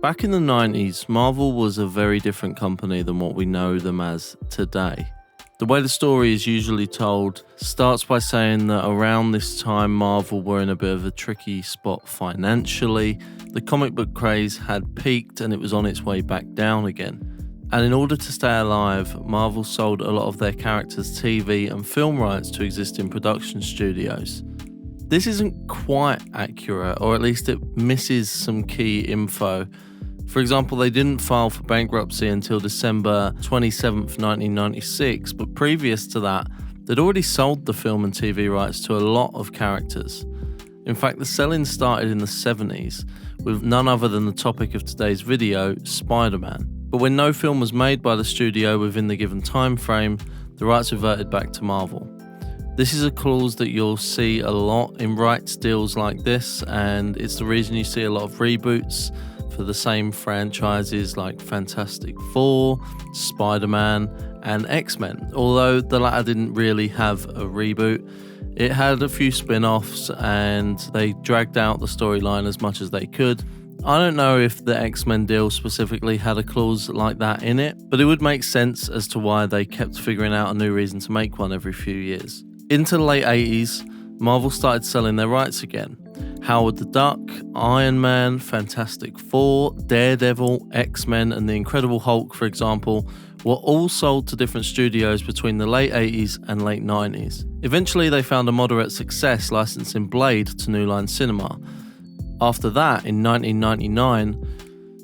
Back in the 90s, Marvel was a very different company than what we know them as today. The way the story is usually told starts by saying that around this time Marvel were in a bit of a tricky spot financially. The comic book craze had peaked and it was on its way back down again. And in order to stay alive, Marvel sold a lot of their characters' TV and film rights to existing production studios. This isn't quite accurate, or at least it misses some key info. For example, they didn't file for bankruptcy until December 27th, 1996, but previous to that, they'd already sold the film and TV rights to a lot of characters. In fact, the selling started in the 70s, with none other than the topic of today's video, Spider-Man. But when no film was made by the studio within the given time frame, the rights reverted back to Marvel. This is a clause that you'll see a lot in rights deals like this, and it's the reason you see a lot of reboots for the same franchises like Fantastic Four, Spider-Man, and X-Men. Although the latter didn't really have a reboot, it had a few spin-offs and they dragged out the storyline as much as they could. I don't know if the X-Men deal specifically had a clause like that in it, but it would make sense as to why they kept figuring out a new reason to make one every few years. Into the late 80s, Marvel started selling their rights again. Howard the Duck, Iron Man, Fantastic Four, Daredevil, X-Men, and The Incredible Hulk, for example, were all sold to different studios between the late 80s and late 90s. Eventually, they found a moderate success licensing Blade to New Line Cinema. After that, in 1999,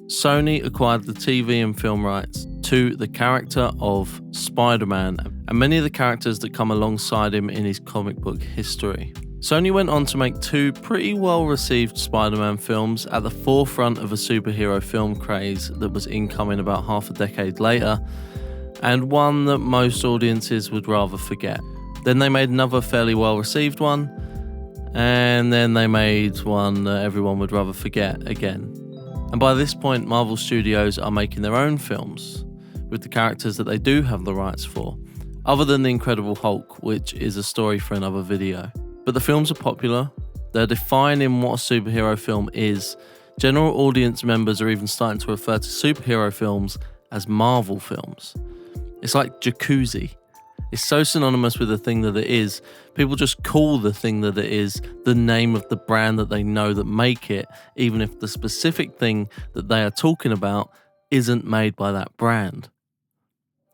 Sony acquired the TV and film rights to the character of Spider-Man and many of the characters that come alongside him in his comic book history. Sony went on to make two pretty well-received Spider-Man films at the forefront of a superhero film craze that was incoming about half a decade later, and one that most audiences would rather forget. Then they made another fairly well-received one, and then they made one that everyone would rather forget again. And by this point, Marvel Studios are making their own films with the characters that they do have the rights for, other than The Incredible Hulk, which is a story for another video. But the films are popular, they're defining what a superhero film is. General audience members are even starting to refer to superhero films as Marvel films. It's like jacuzzi. It's so synonymous with the thing that it is, people just call the thing that it is the name of the brand that they know that make it, even if the specific thing that they are talking about isn't made by that brand.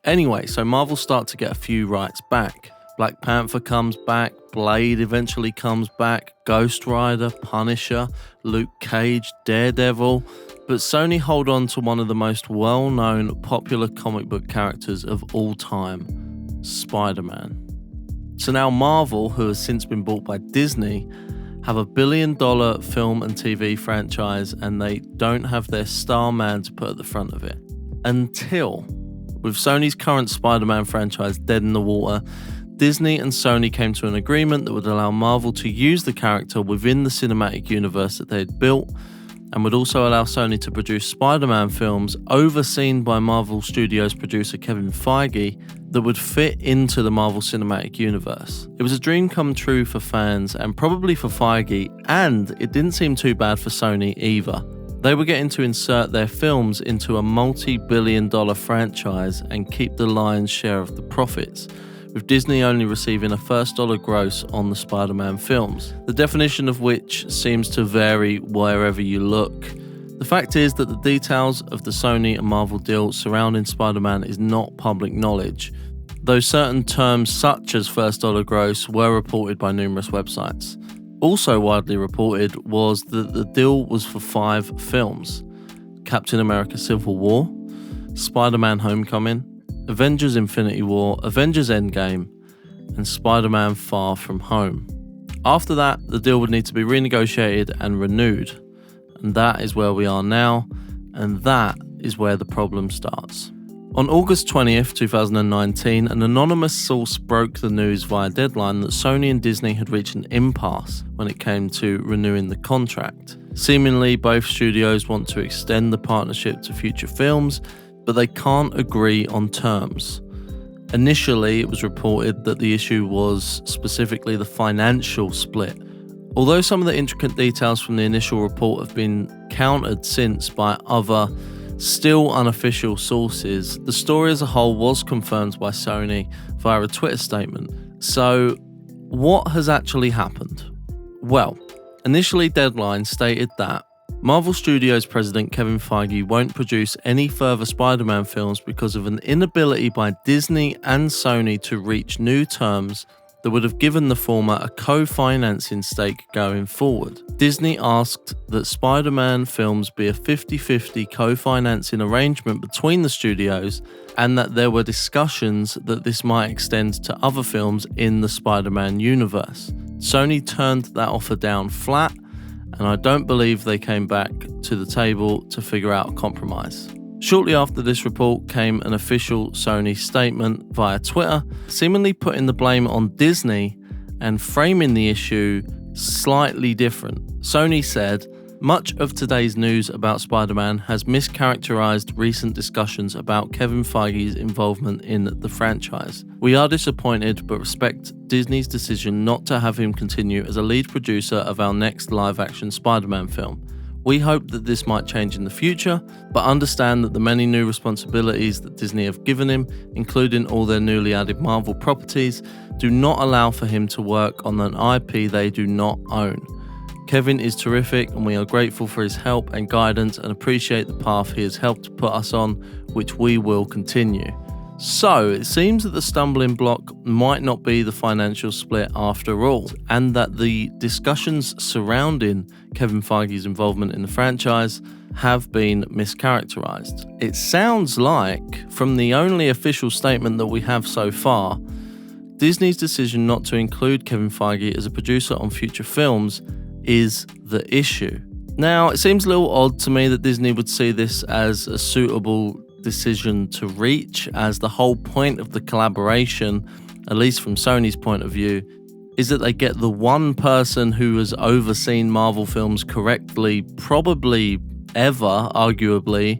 Anyway, so Marvel start to get a few rights back. Black Panther comes back, Blade eventually comes back, Ghost Rider, Punisher, Luke Cage, Daredevil, but Sony hold on to one of the most well-known popular comic book characters of all time, Spider-Man. So now Marvel, who has since been bought by Disney, have $1 billion film and TV franchise and they don't have their star man to put at the front of it. Until, with Sony's current Spider-Man franchise dead in the water, Disney and Sony came to an agreement that would allow Marvel to use the character within the cinematic universe that they had built, and would also allow Sony to produce Spider-Man films overseen by Marvel Studios producer Kevin Feige that would fit into the Marvel Cinematic Universe. It was a dream come true for fans and probably for Feige, and it didn't seem too bad for Sony either. They were getting to insert their films into a multi-billion-dollar franchise and keep the lion's share of the profits, with Disney only receiving a first dollar gross on the Spider-Man films, the definition of which seems to vary wherever you look. The fact is that the details of the Sony and Marvel deal surrounding Spider-Man is not public knowledge, though certain terms such as first dollar gross were reported by numerous websites. Also widely reported was that the deal was for 5 films: Captain America Civil War, Spider-Man Homecoming, Avengers Infinity War, Avengers Endgame, and Spider-Man Far From Home. After that, the deal would need to be renegotiated and renewed. And that is where we are now, and that is where the problem starts. On August 20th, 2019, an anonymous source broke the news via Deadline that Sony and Disney had reached an impasse when it came to renewing the contract. Seemingly, both studios want to extend the partnership to future films, but they can't agree on terms. Initially, it was reported that the issue was specifically the financial split Although some of the intricate details from the initial report have been countered since by other, still unofficial sources, the story as a whole was confirmed by Sony via a Twitter statement. So, what has actually happened? Well, initially Deadline stated that Marvel Studios president Kevin Feige won't produce any further Spider-Man films because of an inability by Disney and Sony to reach new terms that would have given the former a co-financing stake going forward. Disney asked that Spider-Man films be a 50-50 co-financing arrangement between the studios, and that there were discussions that this might extend to other films in the Spider-Man universe. Sony turned that offer down flat, and I don't believe they came back to the table to figure out a compromise. Shortly after this report came an official Sony statement via Twitter, seemingly putting the blame on Disney and framing the issue slightly different. Sony said, "Much of today's news about Spider-Man has mischaracterized recent discussions about Kevin Feige's involvement in the franchise. We are disappointed but respect Disney's decision not to have him continue as a lead producer of our next live-action Spider-Man film. We hope that this might change in the future, but understand that the many new responsibilities that Disney have given him, including all their newly added Marvel properties, do not allow for him to work on an IP they do not own. Kevin is terrific and we are grateful for his help and guidance and appreciate the path he has helped put us on, which we will continue." So, it seems that the stumbling block might not be the financial split after all, and that the discussions surrounding Kevin Feige's involvement in the franchise have been mischaracterized. It sounds like, from the only official statement that we have so far, Disney's decision not to include Kevin Feige as a producer on future films is the issue. Now, it seems a little odd to me that Disney would see this as a suitable decision to reach, as the whole point of the collaboration, at least from Sony's point of view, is that they get the one person who has overseen Marvel films correctly, probably ever, arguably,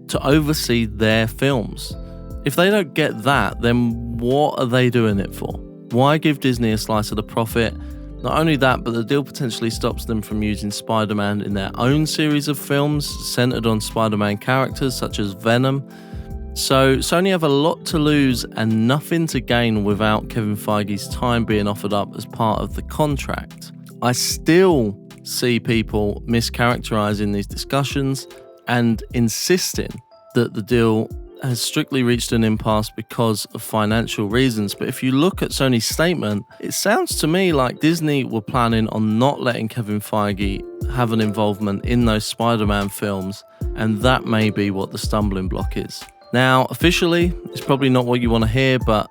to oversee their films. If they don't get that, then what are they doing it for? Why give Disney a slice of the profit? Not only that, but the deal potentially stops them from using Spider-Man in their own series of films centered on Spider-Man characters such as Venom. So Sony have a lot to lose and nothing to gain without Kevin Feige's time being offered up as part of the contract. I still see people mischaracterizing these discussions and insisting that the deal has strictly reached an impasse because of financial reasons. But if you look at Sony's statement, it sounds to me like Disney were planning on not letting Kevin Feige have an involvement in those Spider-Man films, and that may be what the stumbling block is. Now, officially, it's probably not what you want to hear, but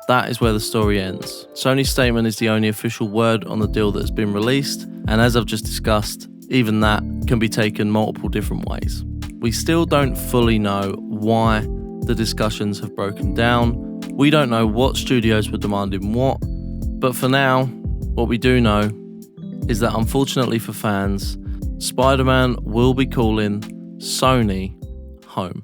that is where the story ends. Sony's statement is the only official word on the deal that has been released, and as I've just discussed, even that can be taken multiple different ways. We still don't fully know why the discussions have broken down. We don't know what studios were demanding what, but for now, what we do know is that unfortunately for fans, Spider-Man will be calling Sony home.